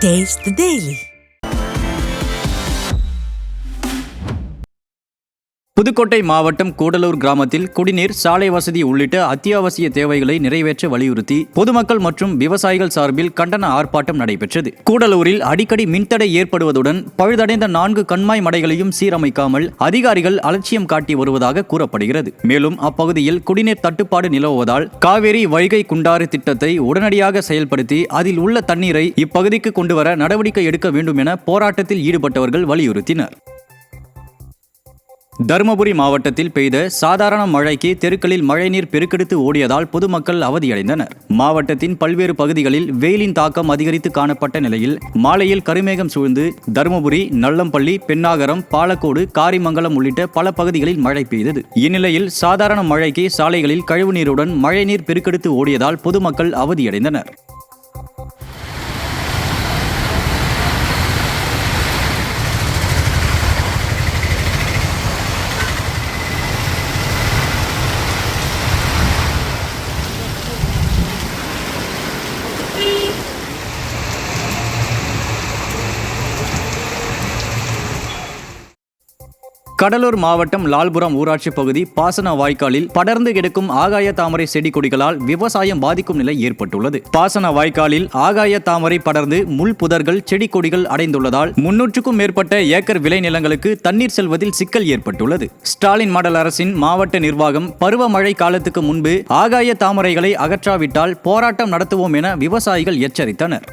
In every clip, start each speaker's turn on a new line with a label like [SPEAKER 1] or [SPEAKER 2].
[SPEAKER 1] Taste the Daily.
[SPEAKER 2] Pudukkottai மாவட்டம் கூடலூர் கிராமத்தில் குடிநீர், சாலை வசதி உள்ளிட்ட அத்தியாவசிய தேவைகளை நிறைவேற்ற வலியுறுத்தி பொதுமக்கள் மற்றும் விவசாயிகள் சார்பில் கண்டன ஆர்ப்பாட்டம் நடைபெற்றது. கூடலூரில் அடிக்கடி மின்தடை ஏற்படுவதுடன் பழுதடைந்த 4 கண்மாய் மடைகளையும் சீரமைக்காமல் அதிகாரிகள் அலட்சியம் காட்டி வருவதாக கூறப்படுகிறது. மேலும் அப்பகுதியில் குடிநீர் தட்டுப்பாடு நிலவுவதால் காவேரி வைகை குண்டாறு திட்டத்தை உடனடியாக செயல்படுத்தி அதில் உள்ள தண்ணீரை இப்பகுதிக்கு கொண்டுவர நடவடிக்கை எடுக்க வேண்டும் என போராட்டத்தில் ஈடுபட்டவர்கள் வலியுறுத்தினர். தருமபுரி மாவட்டத்தில் பெய்த சாதாரண மழைக்கு தெருக்களில் மழைநீர் பெருக்கெடுத்து ஓடியதால் பொதுமக்கள் அவதியடைந்தனர். மாவட்டத்தின் பல்வேறு பகுதிகளில் வெயிலின் தாக்கம் அதிகரித்து காணப்பட்ட நிலையில் மாலையில் கருமேகம் சூழ்ந்து தருமபுரி, நல்லம்பள்ளி, பென்னாகரம், பாலக்கோடு, காரிமங்கலம் உள்ளிட்ட பல பகுதிகளில் மழை பெய்தது. இந்நிலையில் சாதாரண மழைக்கு சாலைகளில் கழிவுநீருடன் மழைநீர் பெருக்கெடுத்து ஓடியதால் பொதுமக்கள் அவதியடைந்தனர். கடலூர் மாவட்டம் லால்புரம் ஊராட்சி பகுதி பாசன வாய்க்காலில் படர்ந்து கிடக்கும் ஆகாய தாமரை செடி கொடிகளால் விவசாயம் பாதிக்கும் நிலை ஏற்பட்டுள்ளது. பாசன வாய்க்காலில் ஆகாய தாமரை படர்ந்து முள் புதர்கள், செடி கொடிகள் அடைந்துள்ளதால் 300க்கும் மேற்பட்ட ஏக்கர் விளைநிலங்களுக்கு தண்ணீர் செல்வதில் சிக்கல் ஏற்பட்டுள்ளது. ஸ்டாலின் மாடல் அரசின் மாவட்ட நிர்வாகம் பருவமழை காலத்துக்கு முன்பு ஆகாய தாமரைகளை அகற்றாவிட்டால் போராட்டம் நடத்துவோம் என விவசாயிகள் எச்சரித்தனர்.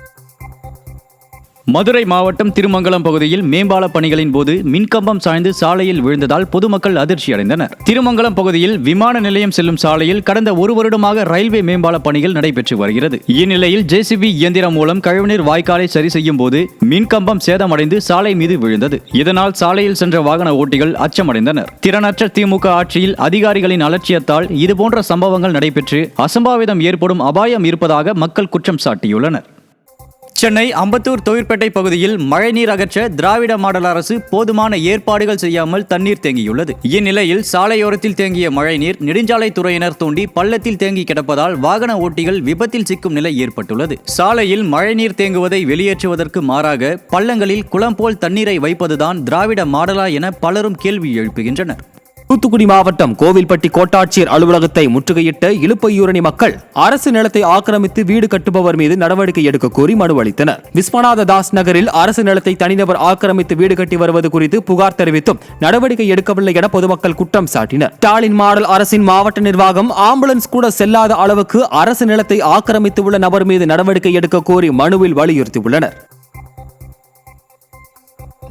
[SPEAKER 2] மதுரை மாவட்டம் திருமங்கலம் பகுதியில் மேம்பால பணிகளின் போது மின்கம்பம் சாய்ந்து சாலையில் விழுந்ததால் பொதுமக்கள் அதிர்ச்சி அடைந்தனர். திருமங்கலம் பகுதியில் விமான நிலையம் செல்லும் சாலையில் கடந்த 1 வருடமாக ரயில்வே மேம்பால பணிகள் நடைபெற்று வருகிறது. இந்நிலையில் ஜேசிபி இயந்திரம் மூலம் கழிவுநீர் வாய்க்காலை சரி செய்யும் போது மின்கம்பம் சேதமடைந்து சாலை மீது விழுந்தது. இதனால் சாலையில் சென்ற வாகன ஓட்டிகள் அச்சமடைந்தனர். திறனற்ற திமுக ஆட்சியில் அதிகாரிகளின் அலட்சியத்தால் இதுபோன்ற சம்பவங்கள் நடைபெற்று அசம்பாவிதம் ஏற்படும் அபாயம் இருப்பதாக மக்கள் குற்றம் சாட்டியுள்ளனர். சென்னை அம்பத்தூர் தொழிற்பேட்டை பகுதியில் மழைநீர் அகற்ற திராவிட மாடல் அரசு போதுமான ஏற்பாடுகள் செய்யாமல் தண்ணீர் தேங்கியுள்ளது. இந்நிலையில் சாலையோரத்தில் தேங்கிய மழைநீர் நெடுஞ்சாலைத்துறையினர் தோண்டி பள்ளத்தில் தேங்கி கிடப்பதால் வாகன ஓட்டிகள் விபத்தில் சிக்கும் நிலை ஏற்பட்டுள்ளது. சாலையில் மழைநீர் தேங்குவதை வெளியேற்றுவதற்கு மாறாக பள்ளங்களில் குளம் போல் தண்ணீரை வைப்பதுதான் திராவிட மாடலா என பலரும் கேள்வி எழுப்புகின்றனர்.
[SPEAKER 3] தூத்துக்குடி மாவட்டம் கோவில்பட்டி கோட்டாட்சியர் அலுவலகத்தை முற்றுகையிட்ட இலுப்பையூரணி மக்கள் அரசு நிலத்தை ஆக்கிரமித்து வீடு கட்டுபவர் மீது நடவடிக்கை எடுக்க கோரி மனு அளித்தனர். விஸ்வநாத தாஸ் நகரில் அரசு நிலத்தை தனிநபர் ஆக்கிரமித்து வீடு கட்டி வருவது குறித்து புகார் தெரிவித்தும் நடவடிக்கை எடுக்கவில்லை என பொதுமக்கள் குற்றம் சாட்டினர். ஸ்டாலின் மாடல் அரசின் மாவட்ட நிர்வாகம் ஆம்புலன்ஸ் கூட செல்லாத அளவுக்கு அரசு நிலத்தை ஆக்கிரமித்து உள்ள நபர் மீது நடவடிக்கை எடுக்க கோரி மனுவில் வலியுறுத்தியுள்ளனர்.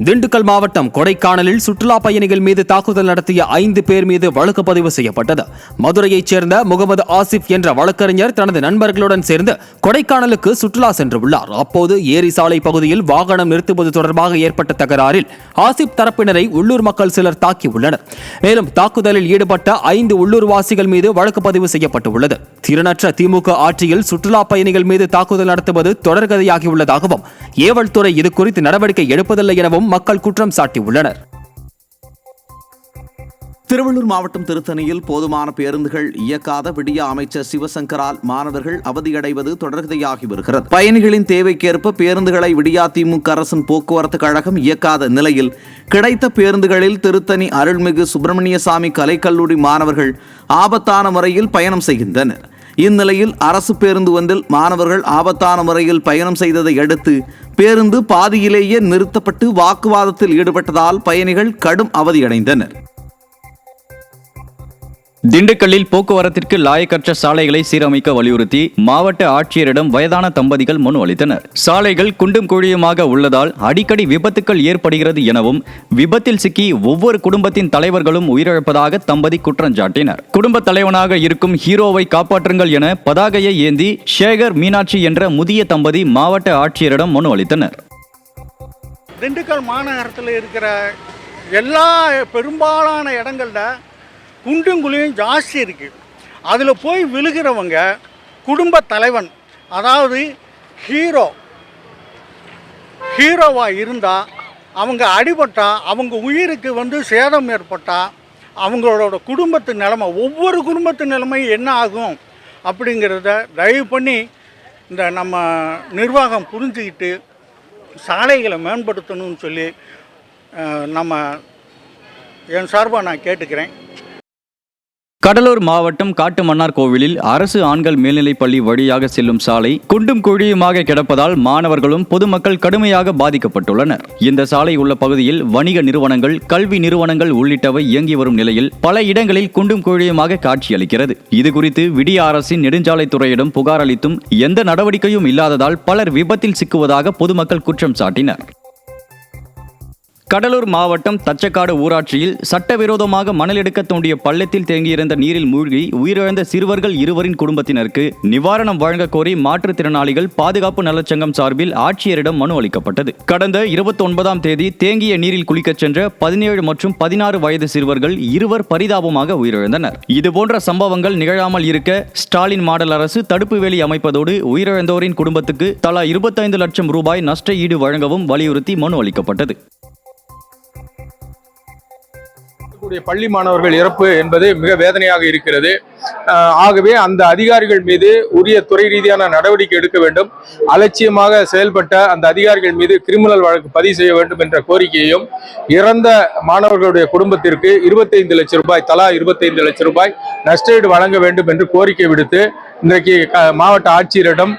[SPEAKER 3] திண்டுக்கல் மாவட்டம் கொடைக்கானலில் சுற்றுலா பயணிகள் மீது தாக்குதல் நடத்திய 5 பேர் மீது வழக்கு பதிவு செய்யப்பட்டது. மதுரையைச் சேர்ந்த முகமது ஆசிப் என்ற வழக்கறிஞர் தனது நண்பர்களுடன் சேர்ந்து கொடைக்கானலுக்கு சுற்றுலா சென்றுள்ளார். அப்போது ஏரி சாலை பகுதியில் வாகனம் நிறுத்துவது தொடர்பாக ஏற்பட்ட தகராறில் ஆசிப் தரப்பினரை உள்ளூர் மக்கள் சிலர் தாக்கியுள்ளனர். மேலும் தாக்குதலில் ஈடுபட்ட 5 உள்ளூர்வாசிகள் மீது வழக்கு பதிவு செய்யப்பட்டுள்ளது. திறனற்ற திமுக ஆட்சியில் சுற்றுலா பயணிகள் மீது தாக்குதல் நடத்துவது தொடர்கதையாகியுள்ளதாகவும் ஏவல் துறை இது குறித்து நடவடிக்கை எடுப்பதில்லை எனவும் மக்கள் குற்றம் சாட்டியுள்ளனர்.
[SPEAKER 4] திருவள்ளூர் மாவட்டம் திருத்தணியில் போதுமான பேருந்துகள் இயக்காத விடியா அமைச்சர் சிவசங்கரால் மாணவர்கள் அவதியடைவது தொடர்கதையாகி வருகிறது. பயணிகளின் தேவைக்கேற்ப பேருந்துகளை விடியா திமுக அரசின் போக்குவரத்து கழகம் இயக்காத நிலையில் கிடைத்த பேருந்துகளில் திருத்தணி அருள்மிகு சுப்பிரமணியசாமி கலைக்கல்லூரி மாணவர்கள் ஆபத்தான முறையில் பயணம் செய்கின்றனர். இந்நிலையில் அரசு பேருந்து ஒன்றில் மாணவர்கள் ஆபத்தான முறையில் பயணம் செய்ததை அடுத்து பேருந்து பாதியிலேயே நிறுத்தப்பட்டு வாக்குவாதத்தில் ஈடுபட்டதால் பயணிகள் கடும் அவதியடைந்தனர்.
[SPEAKER 2] திண்டுக்கல்லில் போக்குவரத்திற்கு லாயக்கற்ற சாலைகளை சீரமைக்க வலியுறுத்தி மாவட்ட ஆட்சியரிடம் வயதான தம்பதிகள் மனு அளித்தனர். சாலைகள் குண்டும் குழியுமாக உள்ளதால் அடிக்கடி விபத்துக்கள் ஏற்படுகிறது எனவும் விபத்தில் சிக்கி ஒவ்வொரு குடும்பத்தின் தலைவர்களும் உயிரிழப்பதாக தம்பதி குற்றம் சாட்டினர். குடும்ப தலைவனாக இருக்கும் ஹீரோவை காப்பாற்றுங்கள் என பதாகையை ஏந்தி சேகர் மீனாட்சி என்ற முதிய தம்பதி மாவட்ட ஆட்சியரிடம் மனு அளித்தனர்.
[SPEAKER 5] திண்டுக்கல் மாநகரத்தில் இருக்கிற எல்லா பெரும்பாலான இடங்கள்ல குண்டும் குழியும் ஜாஸ்தி இருக்குது. அதில் போய் விழுகிறவங்க குடும்ப தலைவன், அதாவது ஹீரோவாக இருந்தால் அவங்க அடிபட்டா, அவங்க உயிருக்கு சேதம் ஏற்பட்டால் அவங்களோட குடும்பத்து நிலைமை, ஒவ்வொரு குடும்பத்து நிலைமை என்ன ஆகும் அப்படிங்கிறத தயவு பண்ணி இந்த நம்ம நிர்வாகம் புரிஞ்சுக்கிட்டு சாலைகளை மேம்படுத்தணும்னு சொல்லி என் சார்பாக நான் கேட்டுக்கிறேன்.
[SPEAKER 2] கடலூர் மாவட்டம் காட்டுமன்னார் கோவிலில் அரசு ஆண்கள் மேல்நிலைப் பள்ளி வழியாக செல்லும் சாலை குண்டும் குழியுமாக கிடப்பதால் மாணவர்களும் பொதுமக்கள் கடுமையாக பாதிக்கப்பட்டுள்ளனர். இந்த சாலை உள்ள பகுதியில் வணிக நிறுவனங்கள், கல்வி நிறுவனங்கள் உள்ளிட்டவை இயங்கி வரும் நிலையில் பல இடங்களில் குண்டும் குழியுமாக காட்சியளிக்கிறது. இதுகுறித்து விடிய அரசின் நெடுஞ்சாலைத்துறையிடம் புகார் அளித்தும் எந்த நடவடிக்கையும் இல்லாததால் பலர் விபத்தில் சிக்குவதாக பொதுமக்கள் குற்றம் சாட்டினர். கடலூர் மாவட்டம் தச்சக்காடு ஊராட்சியில் சட்டவிரோதமாக மணல் எடுக்க தோண்டிய பள்ளத்தில் தேங்கியிருந்த நீரில் மூழ்கி உயிரிழந்த சிறுவர்கள் 2 குடும்பத்தினருக்கு நிவாரணம் வழங்க கோரி மாற்றுத்திறனாளிகள் பாதுகாப்பு நலச்சங்கம் சார்பில் ஆட்சியரிடம் மனு அளிக்கப்பட்டது. கடந்த 29ஆம் தேதி தேங்கிய நீரில் குளிக்கச் சென்ற 17 மற்றும் 16 வயது சிறுவர்கள் 2 பரிதாபமாக உயிரிழந்தனர். இதுபோன்ற சம்பவங்கள் நிகழாமல் இருக்க ஸ்டாலின் மாடல் அரசு தடுப்பு வேலி அமைப்பதோடு உயிரிழந்தோரின் குடும்பத்துக்கு தலா 25 லட்சம் ரூபாய் நஷ்ட ஈடு வழங்கவும் வலியுறுத்தி மனு அளிக்கப்பட்டது.
[SPEAKER 1] பள்ளி மாணவர்கள் இறப்பு என்பது மிக வேதனையாக இருக்கிறது. ஆகவே அந்த அதிகாரிகள் மீது உரிய துறை ரீதியான நடவடிக்கை எடுக்க வேண்டும். அலட்சியமாக செயல்பட்ட அந்த அதிகாரிகள் மீது கிரிமினல் வழக்கு பதிவு செய்ய வேண்டும் என்ற கோரிக்கையையும், இறந்த மாணவர்களுடைய குடும்பத்திற்கு 25 லட்சம் ரூபாய் தலா 25 லட்சம் ரூபாய் நஷ்டஈடு வழங்க வேண்டும் என்று கோரிக்கை விடுத்து இன்றைக்கு மாவட்ட ஆட்சியரிடம்